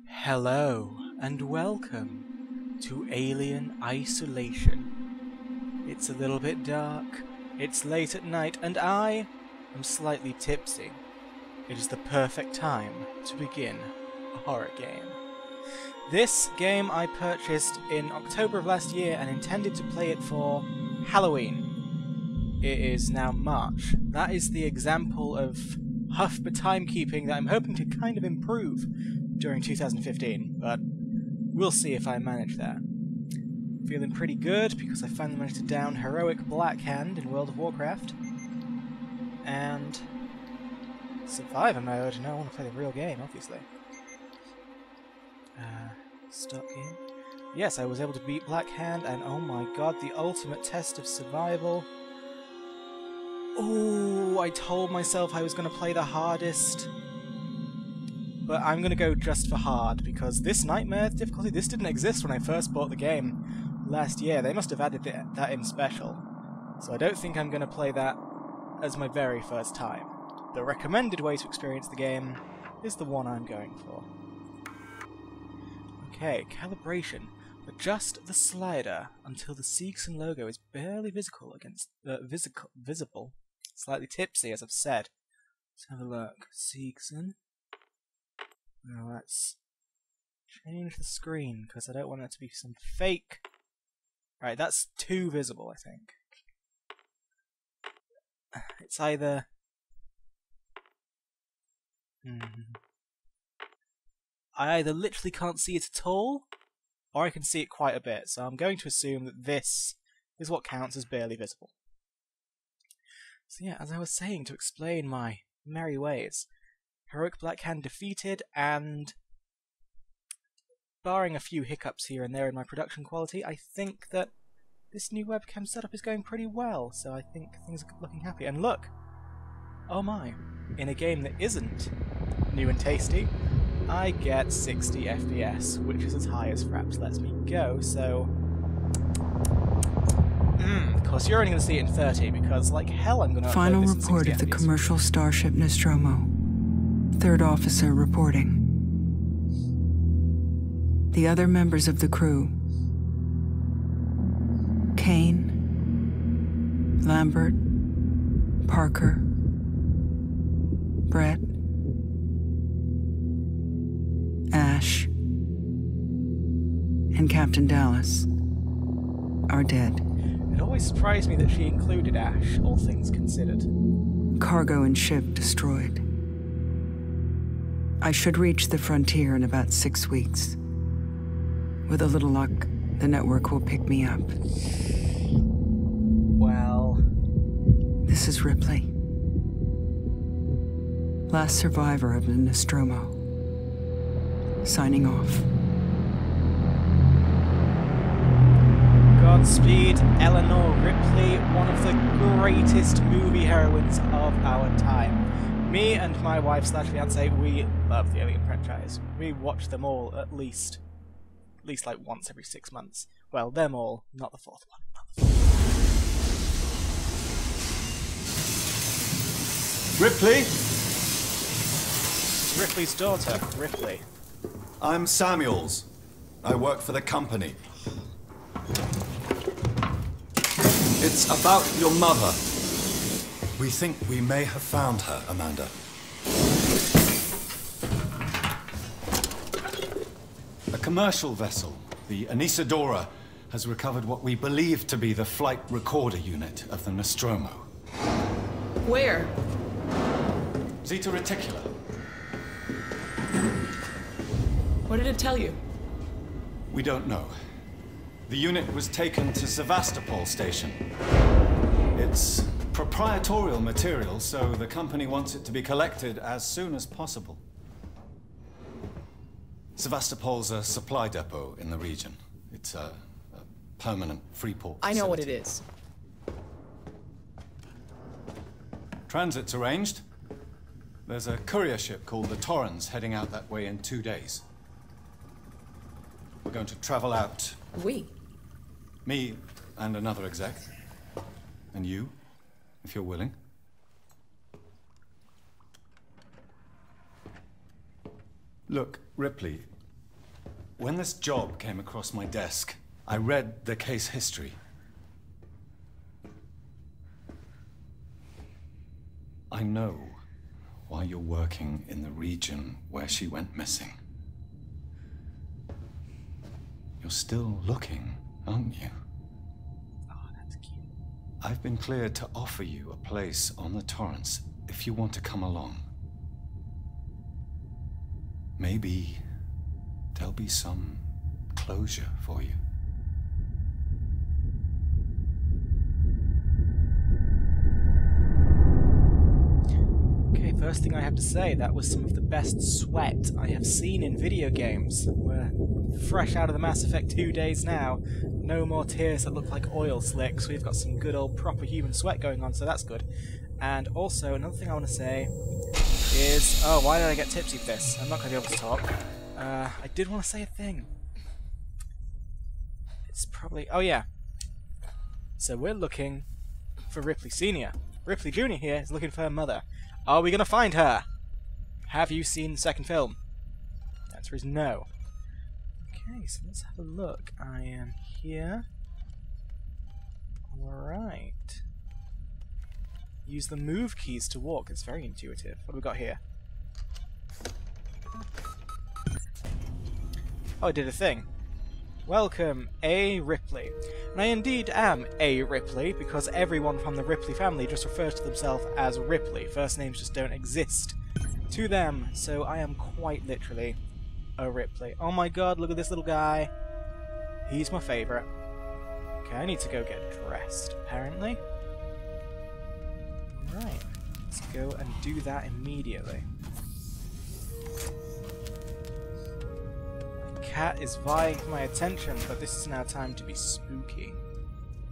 Hello and welcome to Alien Isolation. It's a little bit dark, it's late at night, and I am slightly tipsy. It is the perfect time to begin a horror game. This game I purchased in October of last year and intended to play it for Halloween. It is now March. That is the example of huff but timekeeping that I'm hoping to kind of improve during 2015, but we'll see if I manage that. Feeling pretty good because I finally managed to down heroic Black Hand in World of Warcraft. And survivor mode. Now I want to play the real game, obviously. Start game. Yes, I was able to beat Black Hand, and oh my god, the ultimate test of survival. Oh, I told myself I was going to play the hardest. But I'm going to go just for hard, because this nightmare difficulty, this didn't exist when I first bought the game last year. They must have added that in special. So I don't think I'm going to play that as my very first time. The recommended way to experience the game is the one I'm going for. Okay, calibration. Adjust the slider until the Seegson logo is barely visible against visible. Slightly tipsy, as I've said. Let's have a look. Seegson. Now let's change the screen, because I don't want it to be some fake. Right, that's too visible, I think. It's either... I either literally can't see it at all, or I can see it quite a bit, so I'm going to assume that this is what counts as barely visible. So yeah, as I was saying, to explain my merry ways, Heroic Black Hand defeated, and barring a few hiccups here and there in my production quality, I think that this new webcam setup is going pretty well, so I think things are looking happy. And look! Oh my, in a game that isn't new and tasty, I get 60 FPS, which is as high as Fraps lets me go, so... Of course, you're only going to see it in 30, because like hell I'm going to Final upload this in 60 report of the FPS. commercial starship Nostromo. Third officer reporting. The other members of the crew: Kane, Lambert, Parker, Brett, Ash, and Captain Dallas are dead. It always surprised me that she included Ash, all things considered. Cargo and ship destroyed. I should reach the frontier in about 6 weeks. With a little luck, the network will pick me up. Well... This is Ripley. Last survivor of the Nostromo. Signing off. Godspeed, Eleanor Ripley, one of the greatest movie heroines of our time. Me and my wife slash fiance, we love the Alien franchise. We watch them all at least like once every 6 months. Well, them all, not the fourth one. Ripley? It's Ripley's daughter, Ripley. I'm Samuels. I work for the company. It's about your mother. We think we may have found her, Amanda. A commercial vessel, the Anisadora, has recovered what we believe to be the flight recorder unit of the Nostromo. Where? Zeta Reticula. What did it tell you? We don't know. The unit was taken to Sevastapol station. It's proprietorial material, so the company wants it to be collected as soon as possible. Sevastopol's a supply depot in the region. It's a permanent free port facility. I know what it is. Transit's arranged. There's a courier ship called the Torrens heading out that way in 2 days. We're going to travel out. We? Me and another exec. And you, if you're willing. Look, Ripley, When this job came across my desk, I read the case history. I know why you're working in the region where she went missing. You're still looking, aren't you? Oh, that's cute. I've been cleared to offer you a place on the Torrens if you want to come along. Maybe there'll be some closure for you. Okay, first thing I have to say, that was some of the best sweat I have seen in video games. We're fresh out of the Mass Effect 2 days now. No more tears that look like oil slicks. We've got some good old proper human sweat going on, so that's good. And also, another thing I want to say is... Oh, why did I get tipsy with this? I'm not going to be able to talk. I did want to say a thing. It's probably... Oh, yeah. So we're looking for Ripley Sr. Ripley Jr. here is looking for her mother. Are we going to find her? Have you seen the second film? The answer is no. Okay, so let's have a look. I am here. Alright. Use the move keys to walk. It's very intuitive. What have we got here? Oh, I did a thing. Welcome, A. Ripley. And I indeed am A. Ripley, because everyone from the Ripley family just refers to themselves as Ripley. First names just don't exist to them, so I am quite literally a Ripley. Oh my god, look at this little guy. He's my favourite. Okay, I need to go get dressed, apparently. Right, let's go and do that immediately. Cat is vying for my attention, but this is now time to be spooky.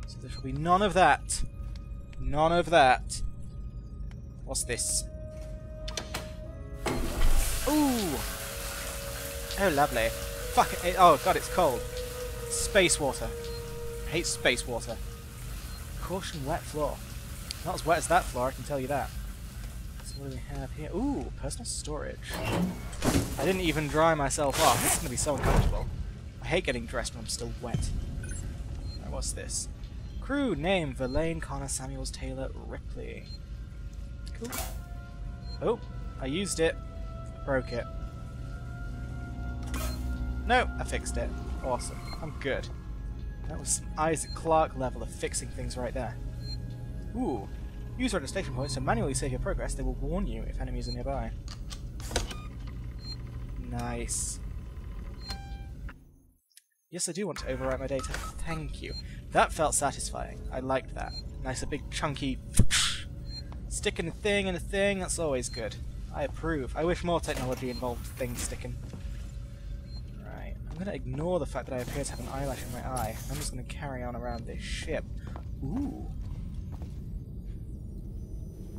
So there shall be none of that. None of that. What's this? Ooh! Oh, lovely. Fuck it. Oh, God, it's cold. Space water. I hate space water. Caution, wet floor. Not as wet as that floor, I can tell you that. So what do we have here? Ooh, personal storage. I didn't even dry myself off. This is going to be so uncomfortable. I hate getting dressed when I'm still wet. Right, what's this? Crew name, Verlaine Connor Samuels Taylor Ripley. Cool. Oh, I used it. Broke it. No, I fixed it. Awesome. I'm good. That was some Isaac Clarke level of fixing things right there. Ooh. Use at station points to manually save your progress. They will warn you if enemies are nearby. Nice. Yes, I do want to overwrite my data. Thank you. That felt satisfying. I liked that. Nice, a big chunky sticking a thing in a thing. That's always good. I approve. I wish more technology involved things sticking. Right. I'm going to ignore the fact that I appear to have an eyelash in my eye. I'm just going to carry on around this ship. Ooh.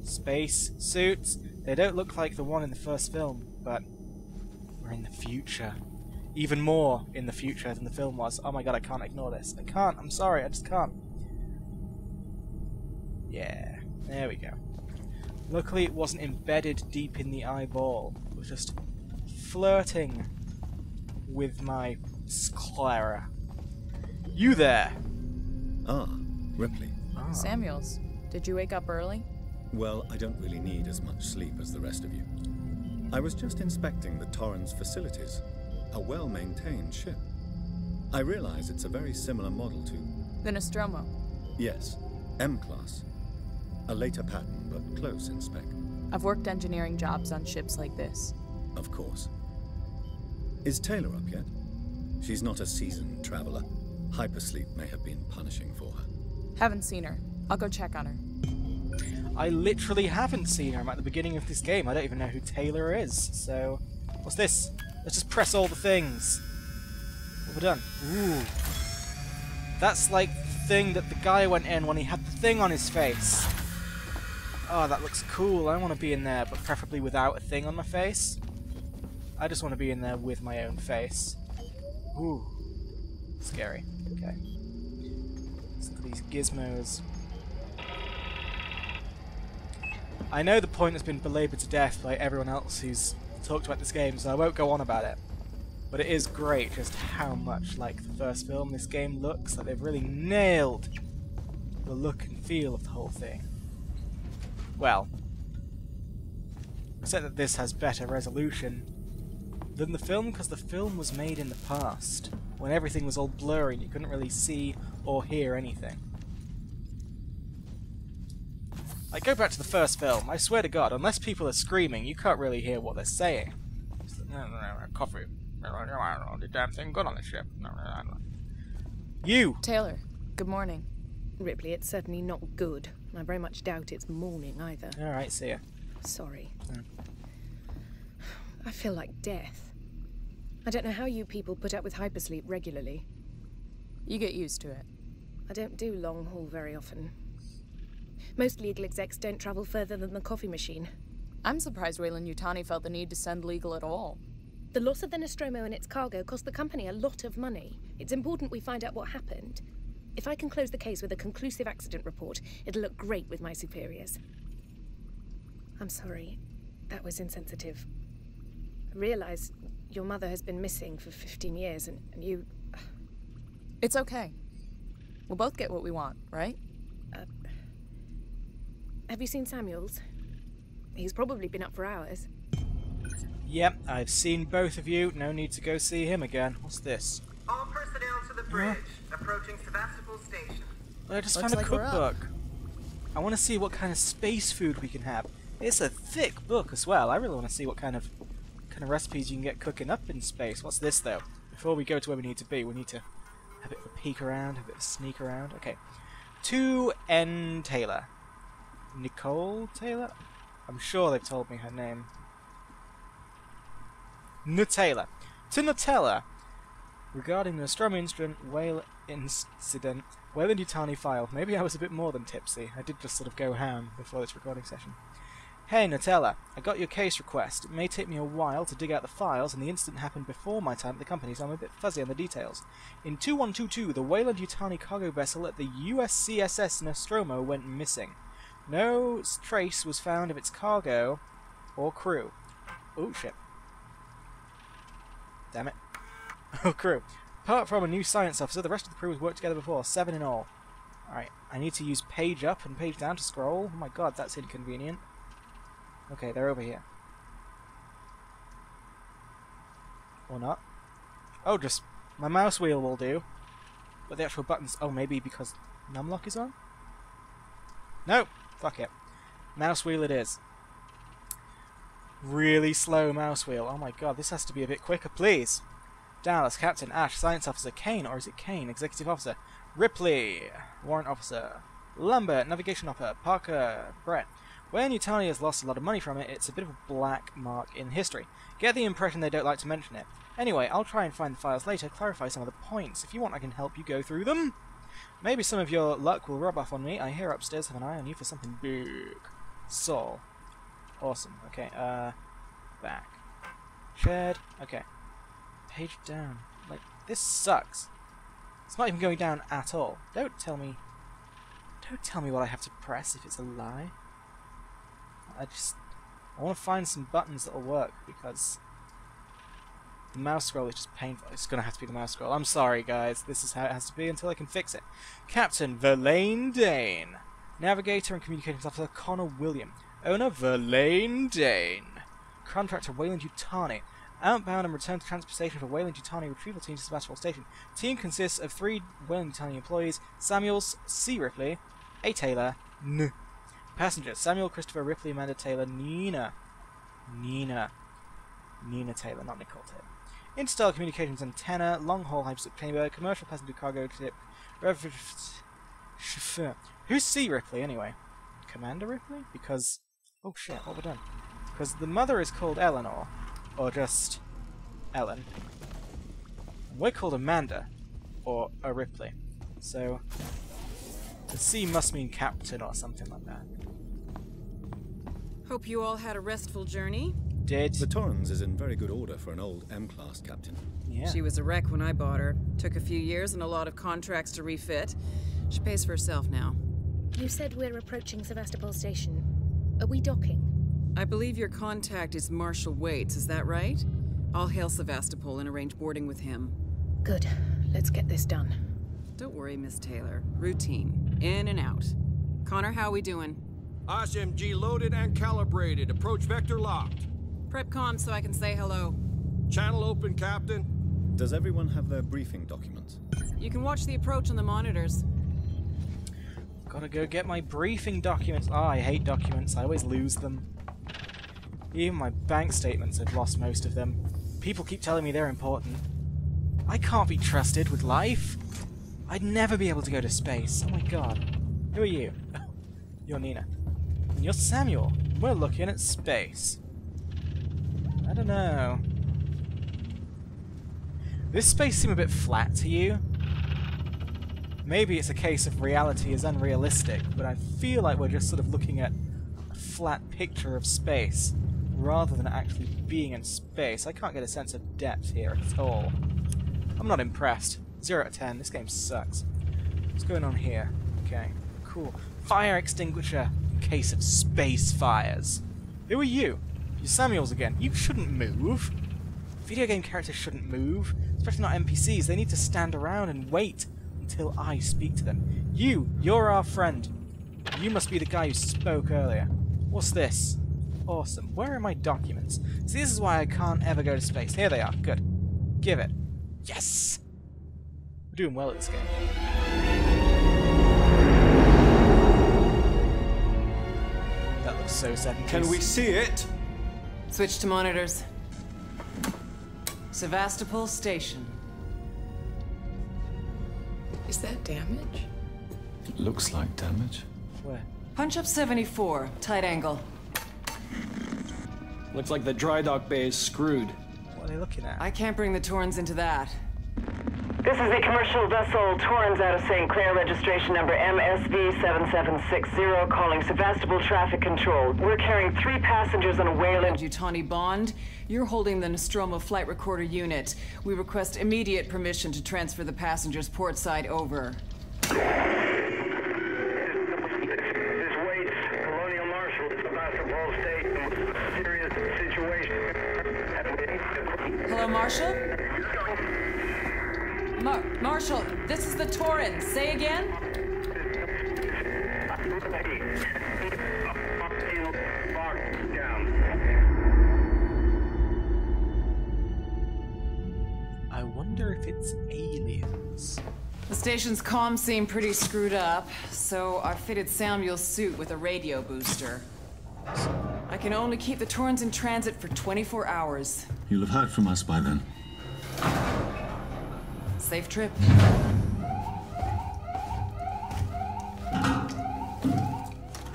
Space suits. They don't look like the one in the first film, but we're in the future. Even more in the future than the film was. Oh my god, I can't ignore this. I can't. I'm sorry, I just can't. Yeah, there we go. Luckily it wasn't embedded deep in the eyeball. It was just flirting with my sclera. You there! Ah, Ripley. Ah. Samuels, did you wake up early? Well, I don't really need as much sleep as the rest of you. I was just inspecting the Torrens facilities. A well-maintained ship. I realize it's a very similar model to... The Nostromo. Yes, M-Class. A later pattern, but close in spec. I've worked engineering jobs on ships like this. Of course. Is Taylor up yet? She's not a seasoned traveler. Hypersleep may have been punishing for her. Haven't seen her. I'll go check on her. I literally haven't seen her. I'm at the beginning of this game. I don't even know who Taylor is. So, what's this? Let's just press all the things. What have we done? Ooh. That's like the thing that the guy went in when he had the thing on his face. Oh, that looks cool. I want to be in there, but preferably without a thing on my face. I just want to be in there with my own face. Ooh. Scary. Okay. Let's look at these gizmos. I know the point has been belabored to death by everyone else who's talked about this game, so I won't go on about it. But it is great just how much like the first film this game looks. Like they've really nailed the look and feel of the whole thing. Well, except that this has better resolution than the film, because the film was made in the past, when everything was all blurry and you couldn't really see or hear anything. Like, go back to the first film, I swear to God, unless people are screaming, you can't really hear what they're saying. Coffee. The damn thing good on the ship. You! Taylor, good morning. Ripley, it's certainly not good. I very much doubt it's morning either. Alright, see ya. Sorry. I feel like death. I don't know how you people put up with hypersleep regularly. You get used to it. I don't do long haul very often. Most legal execs don't travel further than the coffee machine. I'm surprised Weyland-Yutani felt the need to send legal at all. The loss of the Nostromo and its cargo cost the company a lot of money. It's important we find out what happened. If I can close the case with a conclusive accident report, it'll look great with my superiors. I'm sorry. That was insensitive. I realize your mother has been missing for 15 years, and you... It's okay. We'll both get what we want, right? Have you seen Samuels? He's probably been up for hours. Yep, I've seen both of you. No need to go see him again. What's this? All personnel to the bridge. Approaching Sevastapol station. I just Looks found a like we're up. cookbook. I want to see what kind of space food we can have. It's a thick book as well. I really want to see what kind of recipes you can get cooking up in space. What's this though? Before we go to where we need to be, we need to have a bit of a peek around, have a bit of a sneak around. Okay. To N. Taylor. Nicole Taylor? I'm sure they've told me her name. Nutella. To Nutella. Regarding the Nostromo incident, Weyland-Yutani file. Maybe I was a bit more than tipsy. I did just sort of go ham before this recording session. Hey Nutella, I got your case request. It may take me a while to dig out the files, and the incident happened before my time at the company, so I'm a bit fuzzy on the details. In 2122, the Weyland-Yutani cargo vessel at the USCSS Nostromo went missing. No trace was found of its cargo or crew. Oh shit. Damn it. Oh, crew. Apart from a new science officer, the rest of the crew has worked together before, 7 in all. Alright, I need to use page up and page down to scroll. Oh my god, that's inconvenient. Okay, they're over here. Or not. Oh, just my mouse wheel will do. But the actual buttons... Oh, maybe because numlock is on? Nope. Fuck it. Mouse wheel it is. Really slow mouse wheel. Oh my god, this has to be a bit quicker, please. Dallas, Captain, Ash, Science Officer, Kane, or is it Kane? Executive Officer, Ripley, Warrant Officer, Lambert, Navigation Officer, Parker, Brett. Weyland-Yutani has lost a lot of money from it, it's a bit of a black mark in history. Get the impression they don't like to mention it. Anyway, I'll try and find the files later, clarify some of the points. If you want, I can help you go through them. Maybe some of your luck will rub off on me. I hear upstairs have an eye on you for something big. Saul. Awesome. Okay, back. Shared. Okay. Page down. Like, this sucks. It's not even going down at all. Don't tell me what I have to press if it's a lie. I want to find some buttons that'll work, because the mouse scroll is just painful. It's gonna have to be the mouse scroll. I'm sorry, guys. This is how it has to be until I can fix it. Captain Verlaine Dane. Navigator and Communications Officer Connor William. Owner Verlaine Dane. Contractor Weyland-Yutani. Outbound and return to transfer station for Weyland-Yutani retrieval team to Sevastapol station. Team consists of 3 Weyland-Yutani employees: Samuels, C. Ripley, A. Taylor, N. Passengers: Samuel, Christopher, Ripley, Amanda, Taylor, Nina Taylor, not Nicole Taylor. Interstellar communications antenna, long haul hypersleep chamber, commercial passenger cargo ship, chauffeur. Who's C. Ripley anyway? Commander Ripley? Because oh shit, what have we done? Because the mother is called Eleanor, or just Ellen. We're called Amanda, or a Ripley. So the C must mean captain or something like that. Hope you all had a restful journey. Did. The Torrens is in very good order for an old M-class captain. Yeah. She was a wreck when I bought her. Took a few years and a lot of contracts to refit. She pays for herself now. You said we're approaching Sevastopol station. Are we docking? I believe your contact is Marshal Waits, is that right? I'll hail Sevastapol and arrange boarding with him. Good. Let's get this done. Don't worry, Miss Taylor. Routine. In and out. Connor, how we doing? SMG loaded and calibrated. Approach vector locked. Prep comm so I can say hello. Channel open, Captain. Does everyone have their briefing documents? You can watch the approach on the monitors. Gotta go get my briefing documents. Oh, I hate documents. I always lose them. Even my bank statements, I've lost most of them. People keep telling me they're important. I can't be trusted with life. I'd never be able to go to space. Oh my god. Who are you? You're Nina. And you're Samuel. We're looking at space. I don't know. This space seem a bit flat to you? Maybe it's a case of reality is unrealistic, but I feel like we're just sort of looking at a flat picture of space, rather than actually being in space. I can't get a sense of depth here at all. I'm not impressed. 0 out of 10. This game sucks. What's going on here? Okay, cool. Fire extinguisher in case of space fires. Who are you? You're Samuels again. You shouldn't move. Video game characters shouldn't move, especially not NPCs. They need to stand around and wait until I speak to them. You're our friend. You must be the guy who spoke earlier. What's this? Awesome. Where are my documents? See, this is why I can't ever go to space. Here they are. Good. Give it. Yes! We're doing well at this game. That looks so 70s. Can we see it? Switch to monitors. Sevastapol Station. Is that damage? It looks like damage. Where? Punch up 74, tight angle. Looks like the dry dock bay is screwed. What are they looking at? I can't bring the Torrens into that. This is the commercial vessel Torrens out of St. Clair, registration number MSV7760, calling Sevastapol Traffic Control. We're carrying 3 passengers on a whale in... Utani Bond, you're holding the Nostromo flight recorder unit. We request immediate permission to transfer the passengers portside over. This waits Colonial Marshal, Sevastopol Station. Serious situation. Hello, Marshal? Marshal, this is the Torrens. Say again? I wonder if it's aliens. The station's comms seem pretty screwed up, so I fitted Samuel's suit with a radio booster. I can only keep the Torrens in transit for 24 hours. You'll have heard from us by then. Safe trip.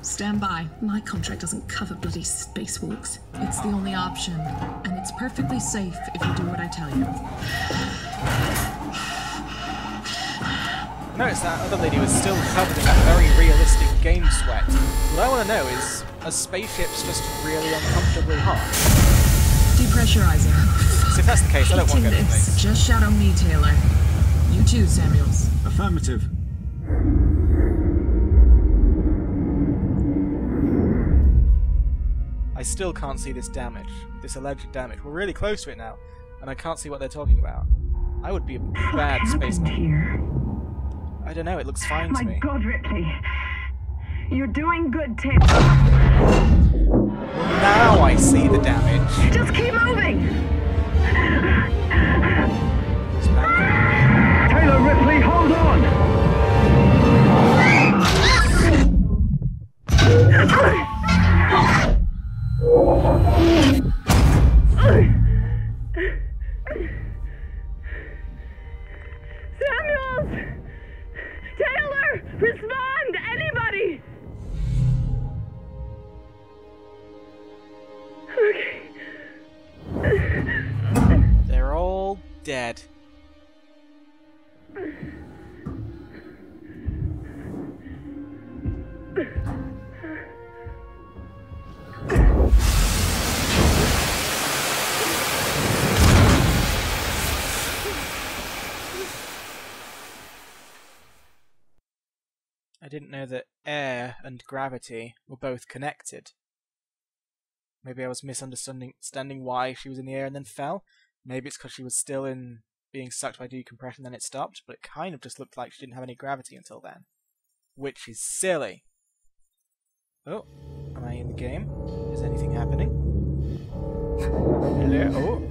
Stand by. My contract doesn't cover bloody spacewalks. It's the only option, and it's perfectly safe if you do what I tell you. Notice that other lady was still covered in that very realistic game sweat. What I want to know is, are spaceships just really uncomfortably hot? Depressurizer. So if that's the case, I don't want to go to space. Just shadow me, Taylor. You too, Samuels. Affirmative. I still can't see this damage, this alleged damage. We're really close to it now, and I can't see what they're talking about. I would be a bad spaceman. I don't know, it looks fine to me. My God, Ripley. You're doing good, Taylor. Well, now I see the damage. Just keep moving! Taylor, Ripley, hold on! Samuels! Taylor! Respond! Anybody! Okay. They're all dead. I didn't know that air and gravity were both connected. Maybe I was misunderstanding why she was in the air and then fell. Maybe it's because she was still in being sucked by decompression, then it stopped, but it kind of just looked like she didn't have any gravity until then. Which is silly. Oh, am I in the game? Is anything happening? Hello? Oh.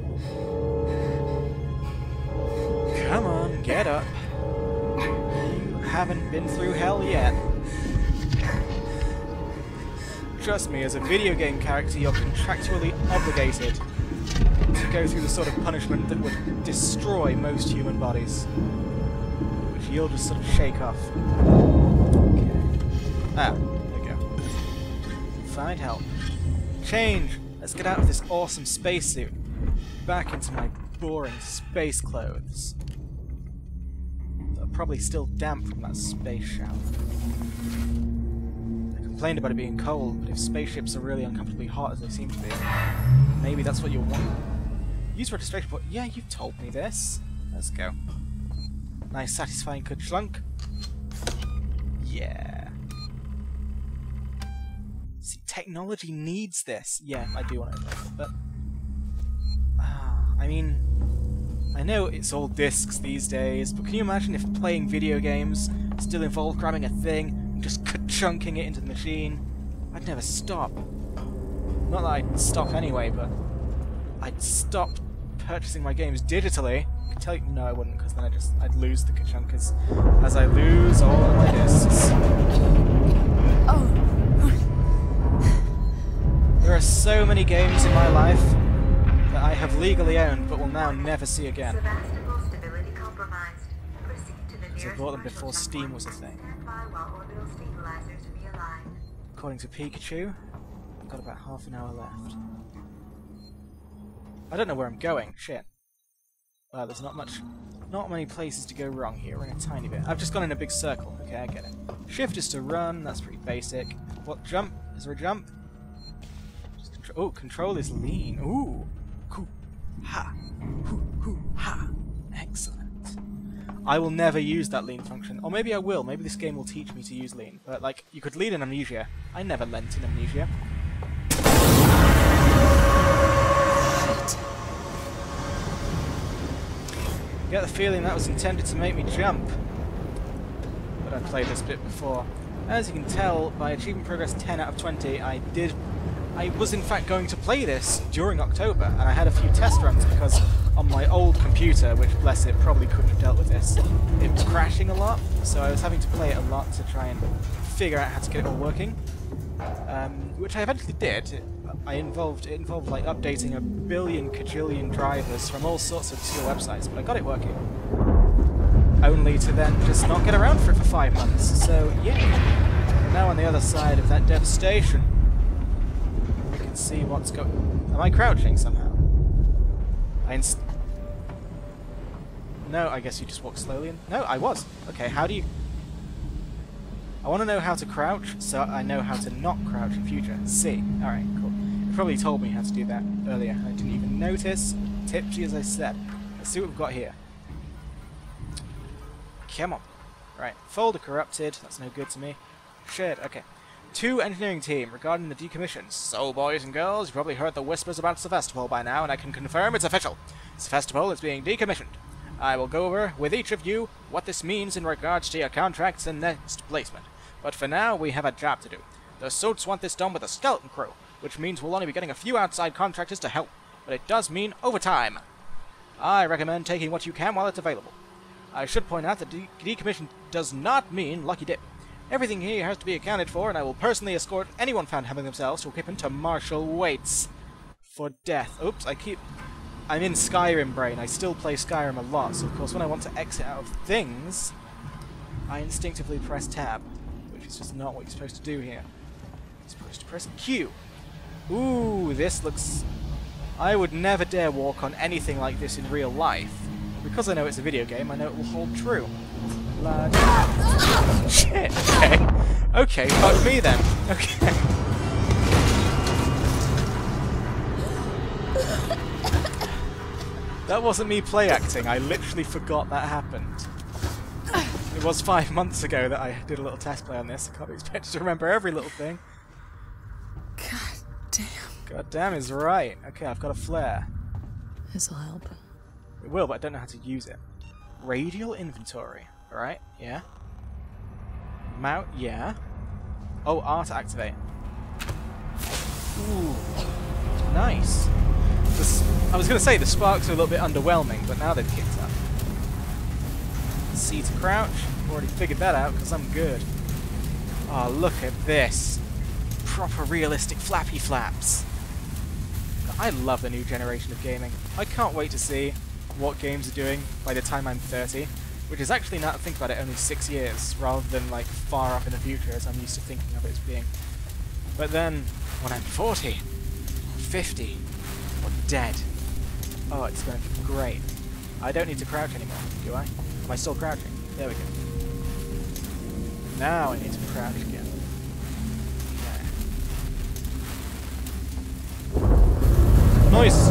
Come on, get up. You haven't been through hell yet. Trust me, as a video game character, you're contractually obligated to go through the sort of punishment that would destroy most human bodies. Which you'll just sort of shake off. Okay. Ah, there we go. Find help. Change! Let's get out of this awesome spacesuit. Back into my boring space clothes. They're probably still damp from that space shower. I complained about it being cold, but if spaceships are really uncomfortably hot as they seem to be, maybe that's what you'll want. Use registration point. Yeah, you've told me this. Let's go. Nice, satisfying ka-chunk. Yeah. See, technology needs this. Yeah, I do want to address it, but... I mean... I know it's all discs these days, but can you imagine if playing video games still involved grabbing a thing and just ka-chunking it into the machine? I'd never stop. Not that I'd stop anyway, but... I'd stop purchasing my games digitally. I could tell you... No, I wouldn't, because then I'd lose the ka-chunkers. As I lose all of my discs. Oh. There are so many games in my life that I have legally owned but will now never see again. Sevastapol stability compromised. Proceed to the Because I nearest bought them before Steam was a thing. while orbital stabilizers realign. According to Pikachu, I've got about half an hour left. I don't know where I'm going. Shit. Well, there's not many places to go wrong here. We're in a tiny bit. I've just gone in a big circle. Okay, I get it. Shift is to run. That's pretty basic. What, jump? Is there a jump? Oh, control is lean. Ooh. Hoo. Ha. Hoo. Hoo. Ha. Excellent. I will never use that lean function. Or maybe I will. Maybe this game will teach me to use lean. But, like, you could lean in Amnesia. I never lent in Amnesia. Shit. I get the feeling that was intended to make me jump. But I played this bit before. As you can tell, by achievement progress 10 out of 20, I was in fact going to play this during October, and I had a few test runs because on my old computer, which bless it, probably couldn't have dealt with this, it was crashing a lot, so I was having to play it a lot to try and figure out how to get it all working, which I eventually did. It involved like updating a billion kajillion drivers from all sorts of obscure websites, but I got it working. Only to then just not get around for it for 5 months, so yeah. We're now on the other side of that devastation. See what's going... Am I crouching somehow? No, I guess you just walk slowly and... No, I was. Okay, how do you... I want to know how to crouch, so I know how to not crouch in future. See. Alright, cool. You probably told me how to do that earlier. I didn't even notice. Tipsy as I said. Let's see what we've got here. Come on. Right, folder corrupted. That's no good to me. Shit, okay. To engineering team regarding the decommission. So, boys and girls, you've probably heard the whispers about Sevastapol by now, and I can confirm it's official. Sevastapol is being decommissioned. I will go over with each of you what this means in regards to your contracts and next placement. But for now, we have a job to do. The suits want this done with a skeleton crew, which means we'll only be getting a few outside contractors to help, but it does mean overtime. I recommend taking what you can while it's available. I should point out that decommission does not mean lucky dip. Everything here has to be accounted for, and I will personally escort anyone found having themselves to equipment to martial waits for death. Oops, I'm in Skyrim brain. I still play Skyrim a lot, so of course when I want to exit out of things, I instinctively press tab, which is just not what you're supposed to do here. You're supposed to press Q. Ooh, this looks... I would never dare walk on anything like this in real life. Because I know it's a video game, I know it will hold true. Shit, okay. Okay, fuck me then. Okay. That wasn't me play acting, I literally forgot that happened. It was 5 months ago that I did a little test play on this. I can't be expected to remember every little thing. God damn. God damn is right. Okay, I've got a flare. This'll help. It will, but I don't know how to use it. Radial inventory. Alright, yeah. Mount, yeah. Oh, R to activate. Ooh, nice. I was going to say the sparks are a little bit underwhelming, but now they've kicked up. C to crouch. Already figured that out because I'm good. Oh, look at this. Proper realistic flappy flaps. I love the new generation of gaming. I can't wait to see what games are doing by the time I'm 30, which is actually, now to think about it, only 6 years, rather than like far off in the future as I'm used to thinking of it as being. But then, when I'm 40, 50, or dead, oh, it's going to be great. I don't need to crouch anymore, do I? Am I still crouching? There we go. Now I need to crouch again. Okay. Noise!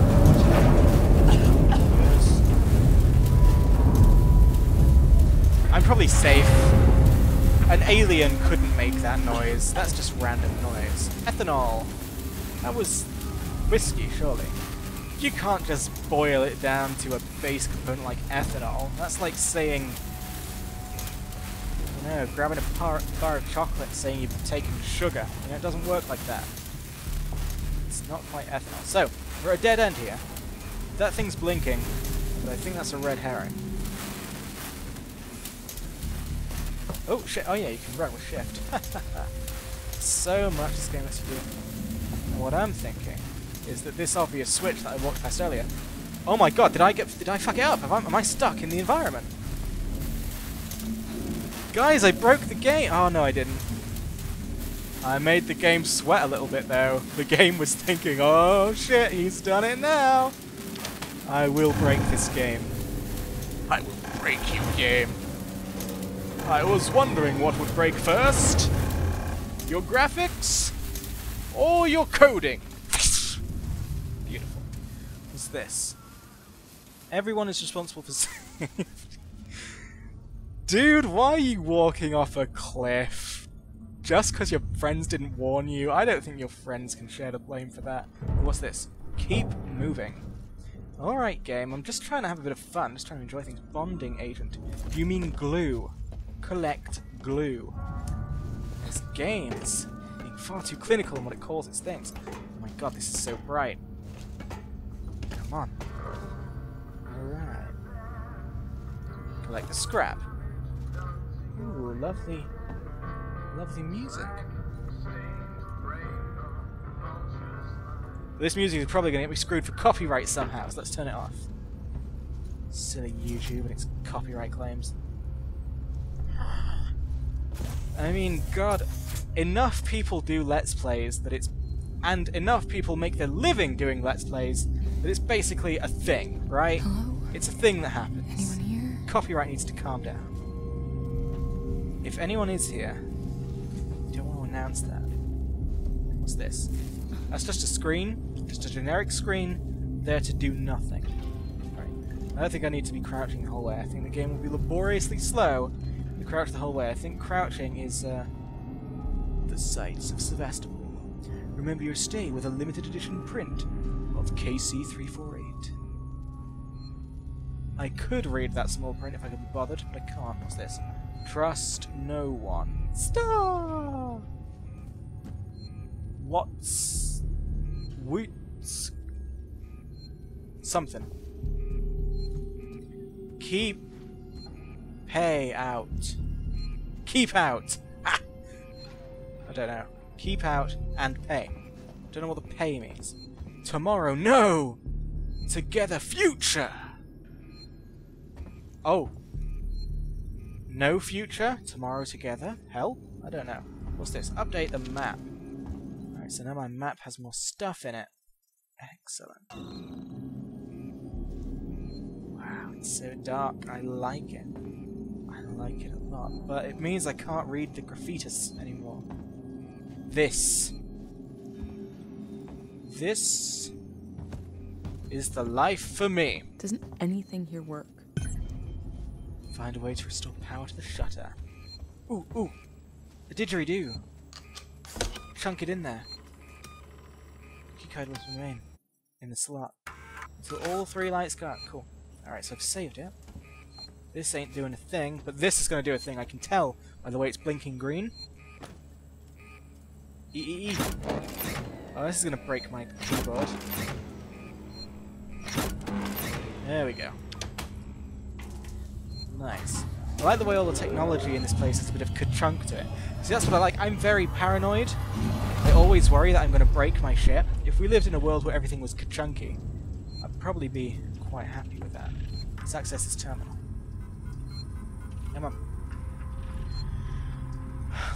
I'm probably safe. An alien couldn't make that noise. That's just random noise. Ethanol. That was whiskey, surely. You can't just boil it down to a base component like ethanol. That's like saying, you know, grabbing a bar of chocolate saying you've taken sugar. You know, it doesn't work like that. It's not quite ethanol. So, we're at a dead end here. That thing's blinking, but I think that's a red herring. Oh shit, oh yeah, you can run with shift. So much this game lets you do. And what I'm thinking is that this obvious switch that I walked past earlier. Oh my god, did I fuck it up? Am I stuck in the environment? Guys, I broke the game! Oh no, I didn't. I made the game sweat a little bit though. The game was thinking, oh shit, he's done it now! I will break this game. I will break you, game. I was wondering what would break first. Your graphics? Or your coding? Beautiful. What's this? Everyone is responsible for safety. Dude, why are you walking off a cliff? Just because your friends didn't warn you? I don't think your friends can share the blame for that. What's this? Keep moving. Alright, game, I'm just trying to have a bit of fun. Just trying to enjoy things. Bonding agent. Do you mean glue? Collect glue. This game is being far too clinical in what it calls its things. Oh my god, this is so bright. Come on. Alright. Collect the scrap. Ooh, lovely. Lovely music. This music is probably going to get me screwed for copyright somehow, so let's turn it off. Silly YouTube and its copyright claims. I mean, god, enough people do Let's Plays that it's... and enough people make their living doing Let's Plays that it's basically a thing, right? Hello? It's a thing that happens. Anyone here? Copyright needs to calm down. If anyone is here, you don't want to announce that. What's this? That's just a screen, just a generic screen, there to do nothing. Right. I don't think I need to be crouching the whole way. I think the game will be laboriously slow to crouch the whole way. I think crouching is, the sights of Sevastapol. Remember your stay with a limited edition print of KC-348. I could read that small print if I could be bothered, but I can't. What's this? Trust no one. Stop! What's... Woots... Something. Keep... Pay out. Keep out! Ha! I don't know. Keep out and pay. Don't know what the pay means. Tomorrow, no! Together, future! Oh. No future? Tomorrow together? Hell? I don't know. What's this? Update the map. Alright, so now my map has more stuff in it. Excellent. Wow, it's so dark. I like it. I like it a lot. But it means I can't read the graffitis anymore. This is the life for me. Doesn't anything here work? Find a way to restore power to the shutter. Ooh, ooh. A didgeridoo. Chunk it in there. Keycard will remain in the slot. So all 3 lights go out. Cool. Alright, so I've saved it. This ain't doing a thing, but this is going to do a thing. I can tell by the way it's blinking green. E. Oh, this is going to break my keyboard. There we go. Nice. I like the way all the technology in this place has a bit of ka-chunk to it. See, that's what I like. I'm very paranoid. I always worry that I'm going to break my ship. If we lived in a world where everything was ka-chunky, I'd probably be quite happy with that. Let's access this terminal. Come on.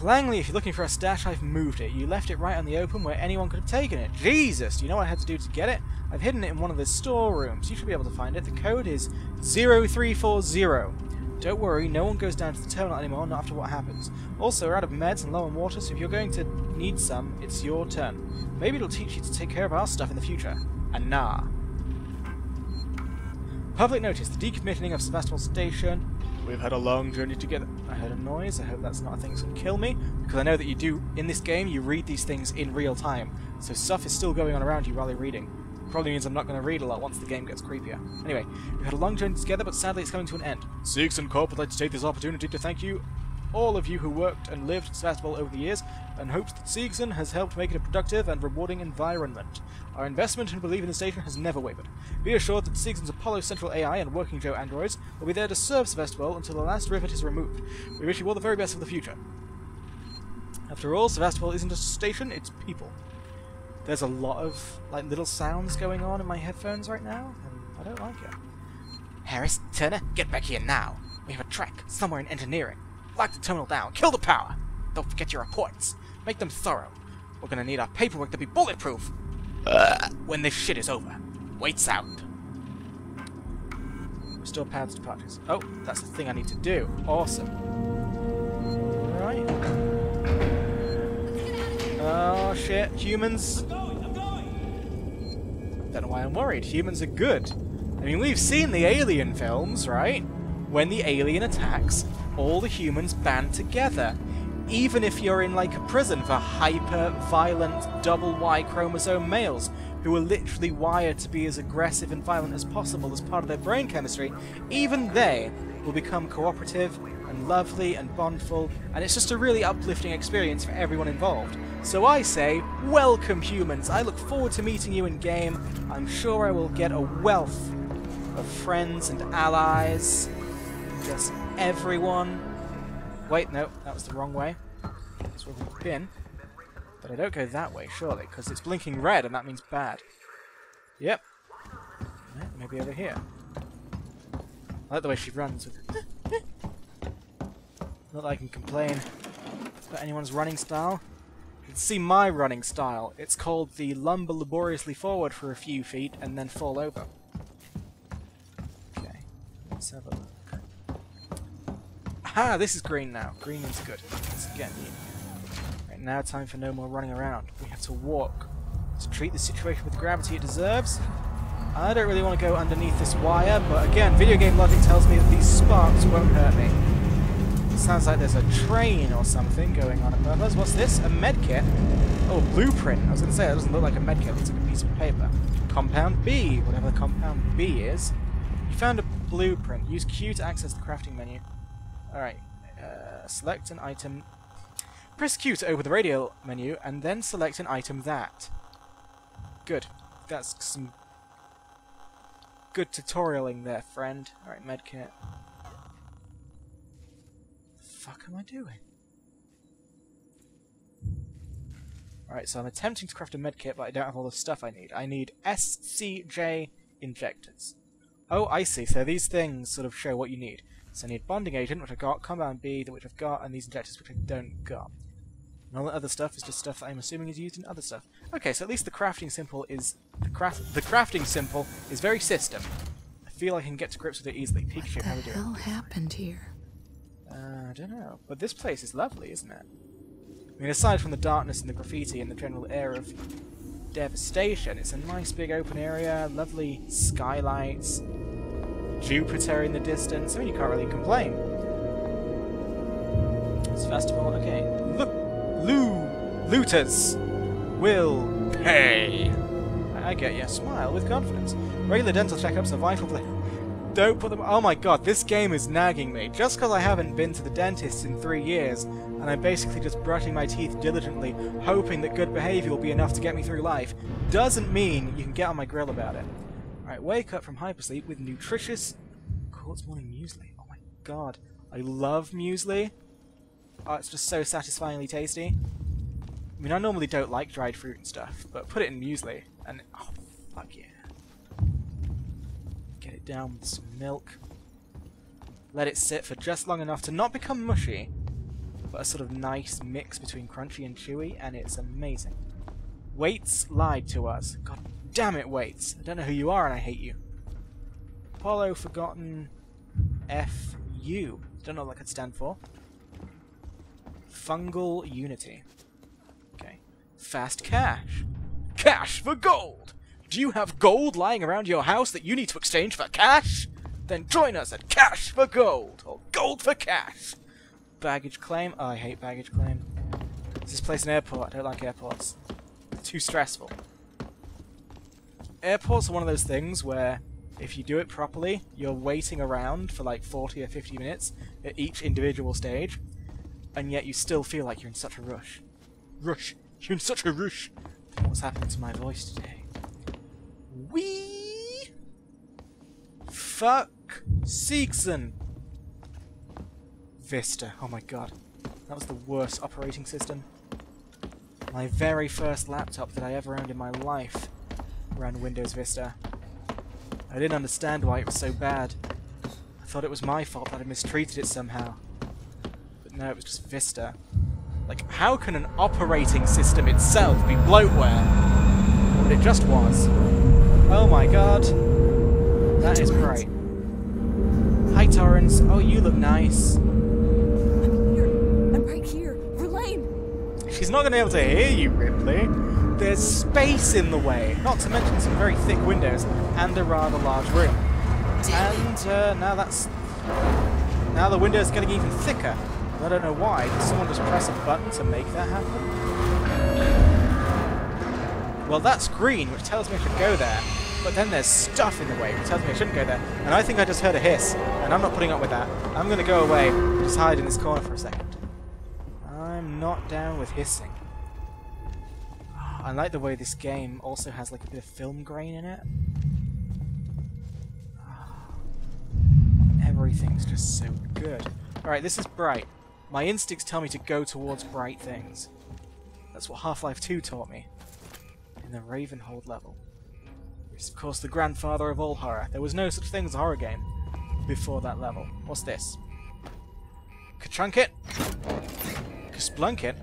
Langley, if you're looking for a stash, I've moved it. You left it right on the open where anyone could have taken it. Jesus! Do you know what I had to do to get it? I've hidden it in one of the storerooms. You should be able to find it. The code is 0340. Don't worry, no one goes down to the terminal anymore, not after what happens. Also, we're out of meds and low on water, so if you're going to need some, it's your turn. Maybe it'll teach you to take care of our stuff in the future. Nah. Public notice, the decommissioning of Sevastapol Station. We've had a long journey together. I heard a noise. I hope that's not a thing that's going to kill me, because I know that you do, in this game, you read these things in real time. So stuff is still going on around you while you're reading. Probably means I'm not going to read a lot once the game gets creepier. Anyway, we've had a long journey together, but sadly it's coming to an end. Siegs and Corp would like to take this opportunity to thank you, all of you who worked and lived in Sevastapol over the years, and hopes that Siegson has helped make it a productive and rewarding environment. Our investment and belief in the station has never wavered. Be assured that Siegson's Apollo Central AI and Working Joe androids will be there to serve Sevastopol until the last rivet is removed. We wish you all the very best for the future. After all, Sevastopol isn't a station, it's people. There's a lot of like little sounds going on in my headphones right now, and I don't like it. Harris, Turner, get back here now. We have a track somewhere in engineering. Lock the terminal down, kill the power. Don't forget your reports. Make them thorough. We're gonna need our paperwork to be bulletproof. When this shit is over. Wait sound. Restore power to departures. Oh, that's the thing I need to do. Awesome. Right. Oh shit, humans. I'm going. Don't know why I'm worried. Humans are good. I mean, we've seen the Alien films, right? When the alien attacks, all the humans band together. Even if you're in like a prison for hyper-violent double Y chromosome males who are literally wired to be as aggressive and violent as possible as part of their brain chemistry, even they will become cooperative and lovely and bondful, and it's just a really uplifting experience for everyone involved. So I say, welcome humans. I look forward to meeting you in game. I'm sure I will get a wealth of friends and allies. Just everyone. Wait, no, that was the wrong way. That's where we've been. But I don't go that way, surely, because it's blinking red and that means bad. Yep. Yeah, maybe over here. I like the way she runs with not that I can complain about anyone's running style. You can see my running style. It's called the lumber laboriously forward for a few feet and then fall over. Okay, let's have a look. Aha, this is green now. Green is good. Let's get you. Right, now time for no more running around. We have to walk. To treat the situation with the gravity it deserves. I don't really want to go underneath this wire, but again, video game logic tells me that these sparks won't hurt me. Sounds like there's a train or something going on above us. What's this? A medkit? Oh, a blueprint. I was going to say, that doesn't look like a medkit. It looks like a piece of paper. Compound B. Whatever compound B is. You found a blueprint. Use Q to access the crafting menu. Alright. Select an item. Press Q to open the radio menu, and then select an item that. Good. That's some good tutorialing there, friend. Alright, medkit. What the fuck am I doing? Alright, so I'm attempting to craft a medkit, but I don't have all the stuff I need. I need SCJ injectors. Oh, I see. So these things sort of show what you need. So I need bonding agent, which I've got, compound B, which I've got, and these injectors, which I don't got. And all the other stuff is just stuff that I'm assuming is used in other stuff. Okay, so at least the crafting symbol is the crafting symbol is very system. I feel I can get to grips with it easily. Pikachu, how are we doing? What the hell happened here? I don't know, but this place is lovely, isn't it? I mean, aside from the darkness and the graffiti and the general air of devastation, it's a nice big open area, lovely skylights, Jupiter in the distance. I mean, you can't really complain. Sevastapol, okay. Looters will pay. I get you. Smile with confidence. Regular dental checkups are vital for Don't put them... Oh my god, this game is nagging me. Just because I haven't been to the dentist in 3 years, and I'm basically just brushing my teeth diligently, hoping that good behaviour will be enough to get me through life, doesn't mean you can get on my grill about it. Alright, wake up from hypersleep with nutritious quartz morning muesli. Oh my god, I love muesli. Oh, it's just so satisfyingly tasty. I mean, I normally don't like dried fruit and stuff, but put it in muesli, and oh, fuck yeah. Get it down with some milk. Let it sit for just long enough to not become mushy, but a sort of nice mix between crunchy and chewy, and it's amazing. Waits lied to us. God damn it, Waits. I don't know who you are, and I hate you. Apollo Forgotten FU. Don't know what that could stand for. Fungal Unity. Okay. Fast cash. Cash for gold! Do you have gold lying around your house that you need to exchange for cash? Then join us at Cash for Gold, or Gold for Cash. Baggage claim. Oh, I hate baggage claim. Is this place an airport? I don't like airports. It's too stressful. Airports are one of those things where if you do it properly, you're waiting around for like 40 or 50 minutes at each individual stage, and yet you still feel like you're in such a rush. Rush! You're in such a rush! What's happening to my voice today? Wee! Fuck! Siegson! Vista. Oh my god. That was the worst operating system. My very first laptop that I ever owned in my life ran Windows Vista. I didn't understand why it was so bad. I thought it was my fault that I mistreated it somehow. But no, it was just Vista. Like, how can an operating system itself be bloatware? But it just was. Oh my god. That is great. Hi, Torrance. Oh, you look nice. I'm here. I'm right here. Verlaine! She's not going to be able to hear you, Ripley. There's space in the way. Not to mention some very thick windows and a rather large room. And now that's... Now the window's getting even thicker. I don't know why. Did someone just press a button to make that happen? Well, that's green, which tells me I should go there. But then there's stuff in the way, which tells me I shouldn't go there. And I think I just heard a hiss, and I'm not putting up with that. I'm going to go away and just hide in this corner for a second. I'm not down with hissing. I like the way this game also has like a bit of film grain in it. Everything's just so good. Alright, this is bright. My instincts tell me to go towards bright things. That's what Half-Life 2 taught me. In the Ravenhold level. It's of course the grandfather of all horror. There was no such thing as a horror game before that level. What's this? Ka-chunk it, ka-splunk it,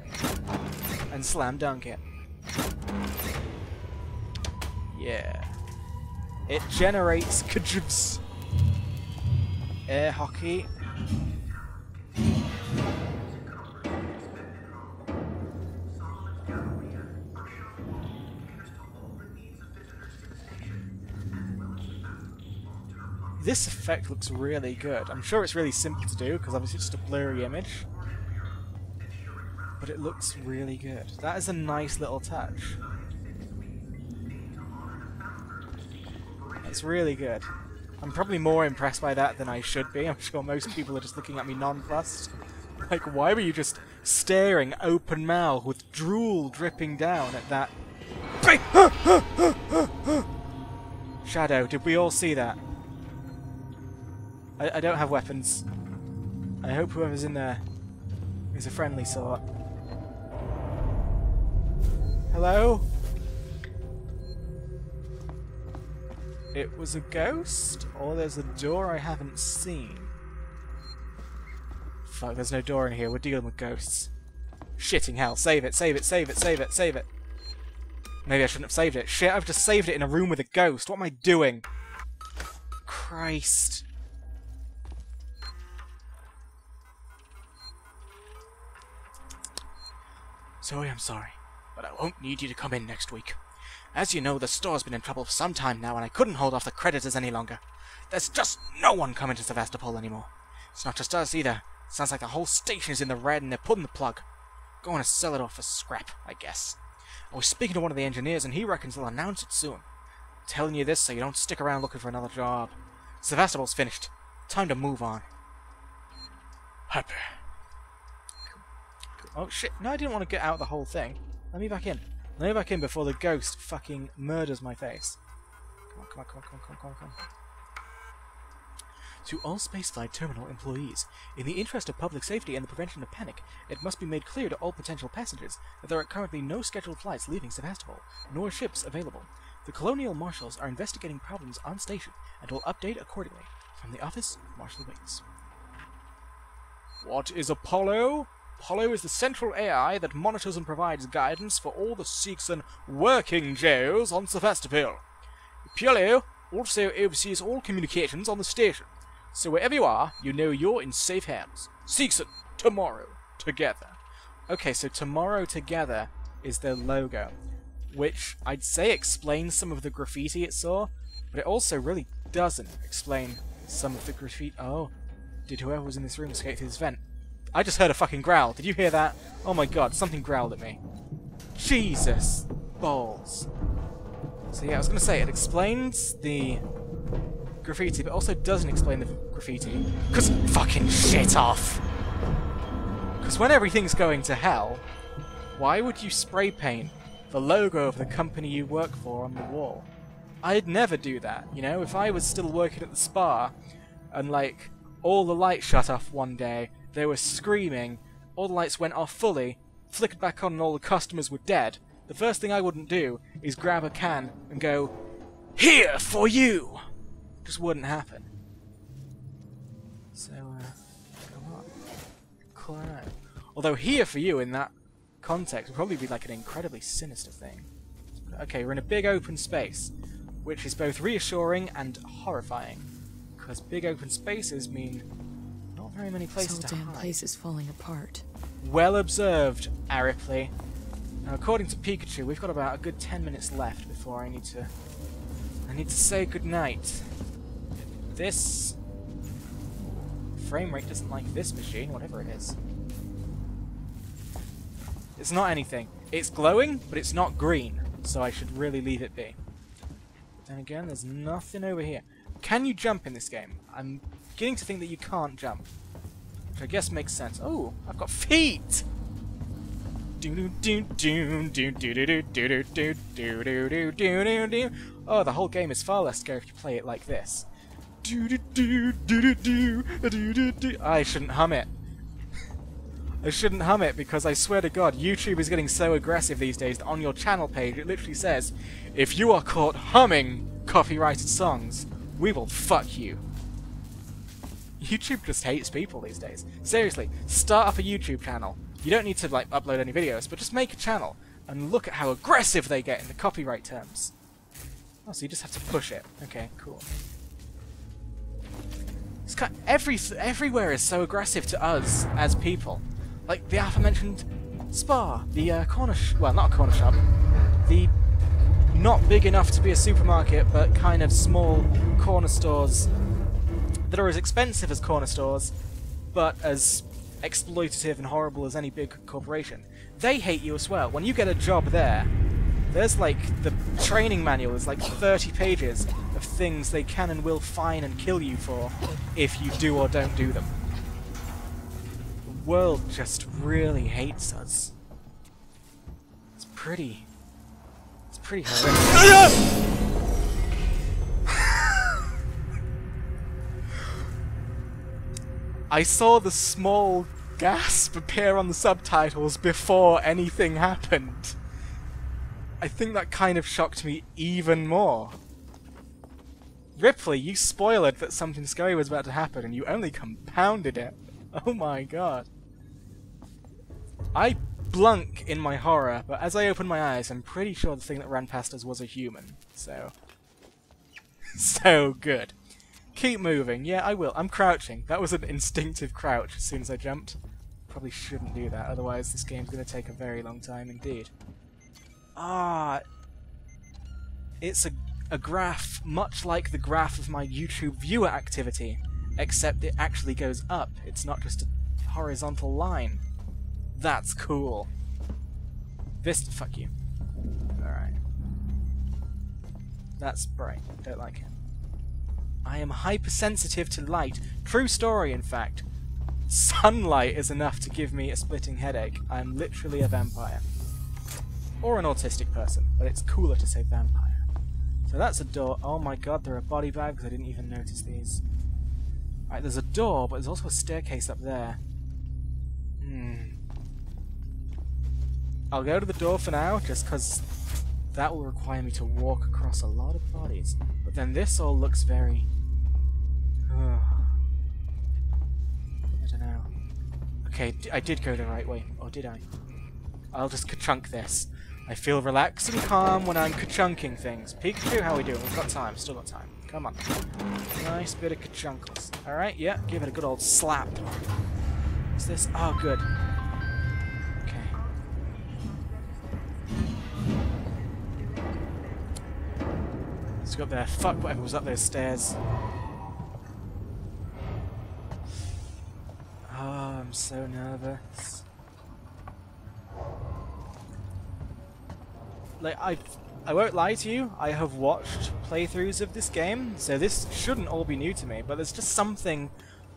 and slam dunk it. Yeah. It generates kajubs. Air hockey. This effect looks really good. I'm sure it's really simple to do, because obviously it's just a blurry image. But it looks really good. That is a nice little touch. It's really good. I'm probably more impressed by that than I should be. I'm sure most people are just looking at me nonplussed. Like, why were you just staring open mouth with drool dripping down at that... Shadow, did we all see that? I don't have weapons. I hope whoever's in there is a friendly sort. Hello? It was a ghost? Or there's a door I haven't seen? Fuck, there's no door in here. We're dealing with ghosts. Shitting hell. Save it, save it, save it, save it, save it. Maybe I shouldn't have saved it. Shit, I've just saved it in a room with a ghost. What am I doing? Christ. Zoe, I'm sorry, but I won't need you to come in next week. As you know, the store's been in trouble for some time now, and I couldn't hold off the creditors any longer. There's just no one coming to Sevastapol anymore. It's not just us either. It sounds like the whole station is in the red and they're pulling the plug. Going to sell it off for scrap, I guess. I was speaking to one of the engineers, and he reckons they'll announce it soon. I'm telling you this so you don't stick around looking for another job. Sevastopol's finished. Time to move on. Happy. Oh shit, no, I didn't want to get out the whole thing. Let me back in. Let me back in before the ghost fucking murders my face. Come on. To all spaceflight terminal employees, in the interest of public safety and the prevention of panic, it must be made clear to all potential passengers that there are currently no scheduled flights leaving Sevastopol, nor ships available. The Colonial Marshals are investigating problems on station and will update accordingly. From the office, Marshal waits. What is Apollo? Apollo is the central AI that monitors and provides guidance for all the Seegson working jails on Sevastopol. Apollo also oversees all communications on the station. So wherever you are, you know you're in safe hands. Seegson, tomorrow, together. Okay, so tomorrow together is their logo, which I'd say explains some of the graffiti it saw, but it also really doesn't explain some of the graffiti. Oh, did whoever was in this room escape through this vent? I just heard a fucking growl. Did you hear that? Oh my god, something growled at me. Jesus balls. So yeah, I was going to say, it explains the graffiti, but also doesn't explain the graffiti. Because fucking shit off! Because when everything's going to hell, why would you spray paint the logo of the company you work for on the wall? I'd never do that, you know? If I was still working at the spa, and like, all the lights shut off one day, they were screaming, all the lights went off fully, flickered back on and all the customers were dead, the first thing I wouldn't do is grab a can and go, "Here for you!" Just wouldn't happen. So, come on. Cool out. Although "here for you" in that context would probably be like an incredibly sinister thing. Okay, we're in a big open space, which is both reassuring and horrifying, because big open spaces mean not very many places to hide. This whole damn place is falling apart. Well observed, Aripley. Now, according to Pikachu, we've got about a good 10 minutes left before I need to say goodnight. This frame rate doesn't like this machine, whatever it is. It's not anything. It's glowing, but it's not green, so I should really leave it be. But then again, there's nothing over here. Can you jump in this game? I'm beginning to think that you can't jump, which I guess makes sense. Oh, I've got feet! Oh, the whole game is far less scary if you play it like this. I shouldn't hum it. I shouldn't hum it because I swear to God, YouTube is getting so aggressive these days that on your channel page it literally says, if you are caught humming copyrighted songs, we will fuck you. YouTube just hates people these days. Seriously, start up a YouTube channel. You don't need to like upload any videos, but just make a channel and look at how aggressive they get in the copyright terms. Oh, so you just have to push it. Okay, cool. It's kind of everywhere is so aggressive to us as people. Like the aforementioned spa, the corner well, not a corner shop, the not big enough to be a supermarket but kind of small corner stores that are as expensive as corner stores but as exploitative and horrible as any big corporation. They hate you as well. When you get a job there, there's like the training manual is like 30 pages of things they can and will fine and kill you for if you do or don't do them. The world just really hates us. It's pretty horrendous. I saw the small gasp appear on the subtitles before anything happened. I think that kind of shocked me even more. Ripley, you spoiled that something scary was about to happen and you only compounded it. Oh my god. I blunk in my horror, but as I open my eyes, I'm pretty sure the thing that ran past us was a human. So good. Keep moving. Yeah, I will. I'm crouching. That was an instinctive crouch as soon as I jumped. Probably shouldn't do that, otherwise this game's going to take a very long time indeed. Ah, it's a graph much like the graph of my YouTube viewer activity, except it actually goes up. It's not just a horizontal line. That's cool. Fuck you. Alright. That's bright. Don't like it. I am hypersensitive to light. True story, in fact. Sunlight is enough to give me a splitting headache. I'm literally a vampire. Or an autistic person, but it's cooler to say vampire. So that's a door. Oh my god, there are body bags. I didn't even notice these. Right, there's a door, but there's also a staircase up there. I'll go to the door for now, just because that will require me to walk across a lot of bodies. But then this all looks very... I don't know. Okay, I did go the right way. Or did I? I'll just ka-chunk this. I feel relaxed and calm when I'm ka-chunking things. Pikachu, how we doing? We've got time. Still got time. Come on. Nice bit of ka-chunkles. Alright, yeah. Give it a good old slap. What's this? Oh, good. Okay. Let's go up there. Fuck whatever was up those stairs. Oh, I'm so nervous. Like, I won't lie to you, I have watched playthroughs of this game, so this shouldn't all be new to me, but there's just something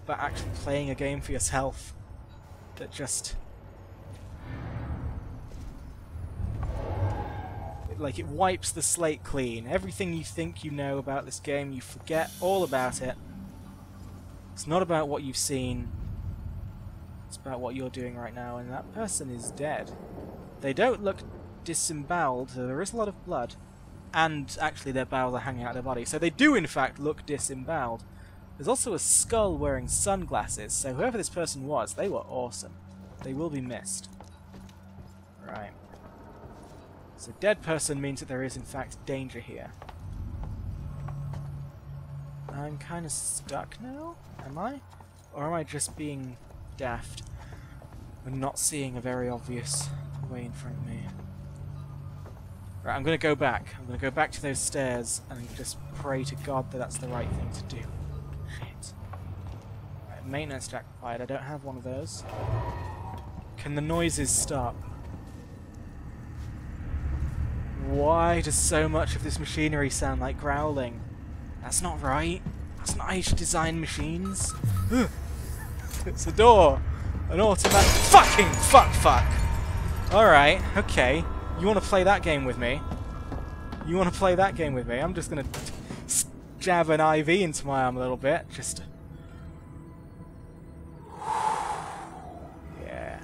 about actually playing a game for yourself that just... like, it wipes the slate clean. Everything you think you know about this game, you forget all about it. It's not about what you've seen, it's about what you're doing right now, and that person is dead. They don't look disemboweled, so there is a lot of blood, and actually their bowels are hanging out of their body, so they do in fact look disemboweled. There's also a skull wearing sunglasses, so whoever this person was, they were awesome. They will be missed. Right. So dead person means that there is in fact danger here. I'm kind of stuck now, am I? Or am I just being daft and not seeing a very obvious way in front of me? Right, I'm going to go back. I'm going to go back to those stairs and just pray to God that that's the right thing to do. Shit. Right, maintenance jack required. I don't have one of those. Can the noises stop? Why does so much of this machinery sound like growling? That's not right. That's not how you should design machines. It's a door. An automatic... Fucking fuck. Alright, okay. You want to play that game with me? You want to play that game with me? I'm just going to jab an IV into my arm a little bit. Just... yeah.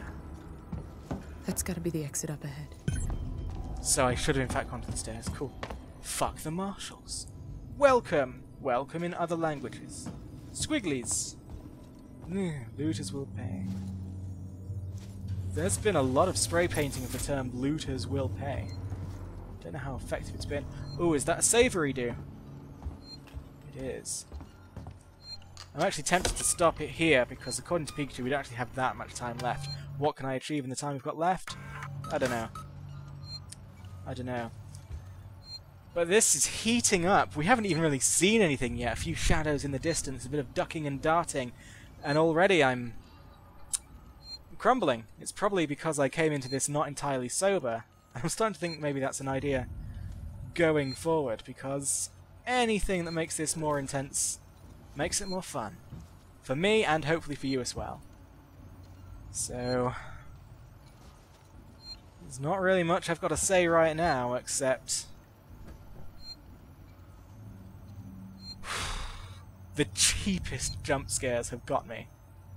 That's got to be the exit up ahead. So I should have in fact gone to the stairs. Cool. Fuck the marshals. Welcome. Welcome in other languages. Squigglies. Looters will pay. There's been a lot of spray painting of the term looters will pay. Don't know how effective it's been. Ooh, is that a savoury do? It is. I'm actually tempted to stop it here because according to Pikachu we don't actually have that much time left. What can I achieve in the time we've got left? I don't know. I don't know. But this is heating up. We haven't even really seen anything yet. A few shadows in the distance, a bit of ducking and darting, and already I'm crumbling. It's probably because I came into this not entirely sober. And I'm starting to think maybe that's an idea going forward, because anything that makes this more intense makes it more fun. For me, and hopefully for you as well. So... there's not really much I've got to say right now, except... the cheapest jump scares have got me.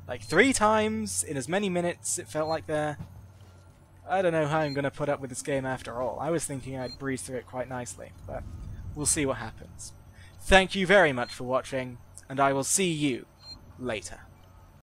Like 3 times in as many minutes it felt like there. I don't know how I'm going to put up with this game after all. I was thinking I'd breeze through it quite nicely, but we'll see what happens. Thank you very much for watching, and I will see you later.